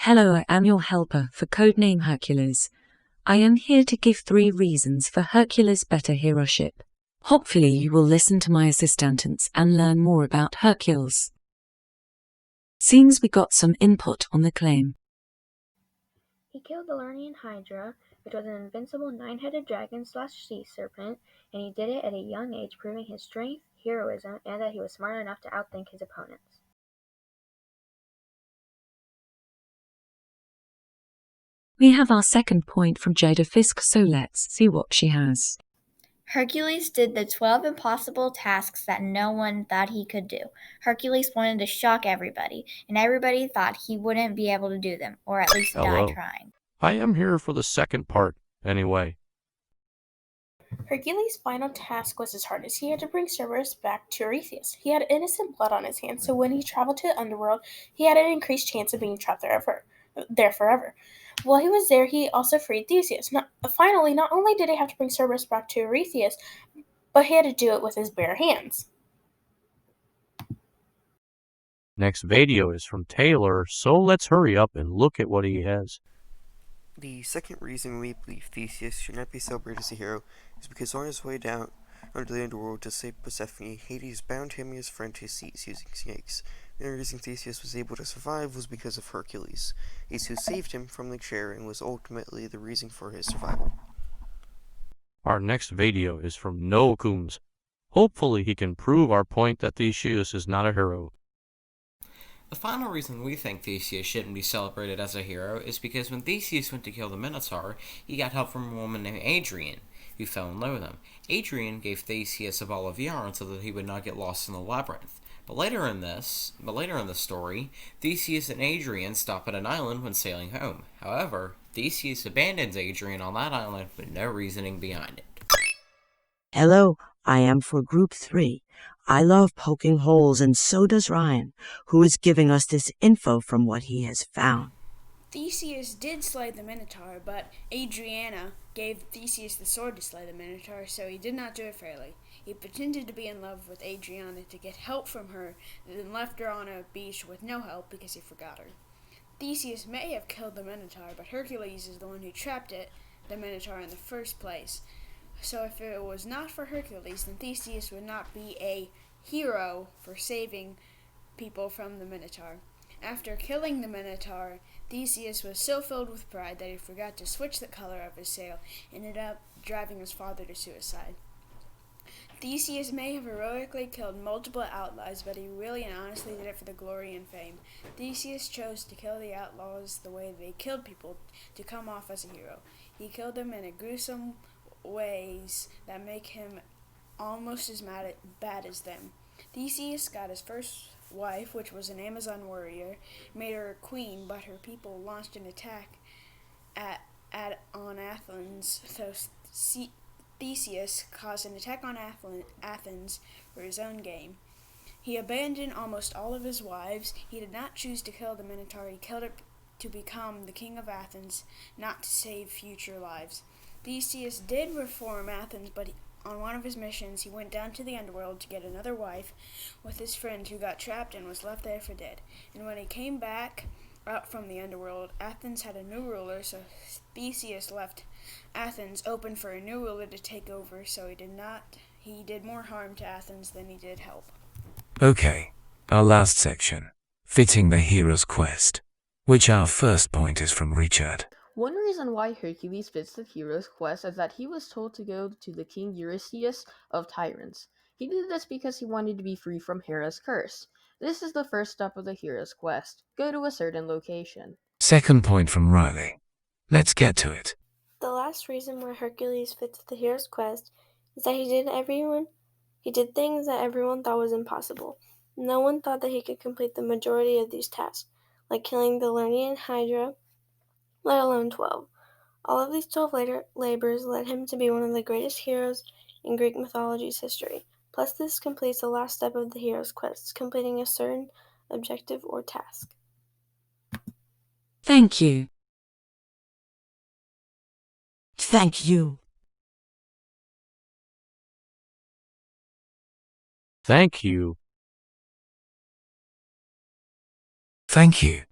Hello, I am your helper for codename Hercules. I am here to give 3 reasons for Hercules' better heroship. Hopefully you will listen to my assistants and learn more about Hercules. Seems we got some input on the claim. He killed the Lernian Hydra, which was an invincible 9-headed dragon/sea serpent, and he did it at a young age, proving his strength, heroism, and that he was smart enough to outthink his opponents. We have our second point from Jada Fisk, so let's see what she has. Hercules did the 12 impossible tasks that no one thought he could do. Hercules wanted to shock everybody, and everybody thought he wouldn't be able to do them, or at least die trying. I am here for the second part, anyway. Hercules' final task was his hardest. He had to bring Cerberus back to Eurystheus. He had innocent blood on his hands, so when he traveled to the underworld, he had an increased chance of being trapped there forever. While he was there, he also freed Theseus. Finally, not only did he have to bring Cerberus back to Eurystheus, but he had to do it with his bare hands. Next video is from Taylor, so let's hurry up and look at what he has. The second reason we believe Theseus should not be celebrated as a hero is because on his way down under the underworld to save Persephone, Hades bound him and his friend to seas using snakes. The only reason Theseus was able to survive was because of Hercules. He's who saved him from the chair and was ultimately the reason for his survival. Our next video is from Noah Coombs. Hopefully he can prove our point that Theseus is not a hero. The final reason we think Theseus shouldn't be celebrated as a hero is because when Theseus went to kill the Minotaur, he got help from a woman named Adrian, who fell in love with him. Adrian gave Theseus a ball of yarn so that he would not get lost in the labyrinth. But later in the story, Theseus and Adrian stop at an island when sailing home. However, Theseus abandons Adrian on that island with no reasoning behind it. Hello, I am for Group 3. I love poking holes, and so does Ryan, who is giving us this info from what he has found. Theseus did slay the Minotaur, but Adriana gave Theseus the sword to slay the Minotaur, so he did not do it fairly. He pretended to be in love with Adriana to get help from her, and then left her on a beach with no help because he forgot her. Theseus may have killed the Minotaur, but Hercules is the one who trapped the Minotaur in the first place. So if it was not for Hercules, then Theseus would not be a hero for saving people from the Minotaur. After killing the Minotaur, Theseus was so filled with pride that he forgot to switch the color of his sail and ended up driving his father to suicide. Theseus may have heroically killed multiple outlaws, but he really and honestly did it for the glory and fame. Theseus chose to kill the outlaws the way they killed people to come off as a hero. He killed them in a gruesome ways that make him almost as bad as them. Theseus got his first wife, which was an Amazon warrior, made her a queen, but her people launched an attack on Athens, so Theseus caused an attack on Athens for his own gain. He abandoned almost all of his wives. He did not choose to kill the Minotaur. He killed it to become the king of Athens, not to save future lives. Theseus did reform Athens, but on one of his missions, he went down to the underworld to get another wife with his friend who got trapped and was left there for dead. And when he came back up from the underworld, Athens had a new ruler, so Theseus left Athens open for a new ruler to take over, so he did more harm to Athens than he did help. Okay, our last section, fitting the hero's quest, which our first point is from Richard. One reason why Hercules fits the hero's quest is that he was told to go to the king Eurystheus of Tyrants. He did this because he wanted to be free from Hera's curse. This is the first step of the hero's quest. Go to a certain location. Second point from Riley. Let's get to it. The last reason why Hercules fits the hero's quest is that he did things that everyone thought was impossible. No one thought that he could complete the majority of these tasks, like killing the Lernian Hydra, let alone 12. All of these 12 labors led him to be one of the greatest heroes in Greek mythology's history. Plus, this completes the last step of the hero's quest, completing a certain objective or task. Thank you. Thank you. Thank you. Thank you.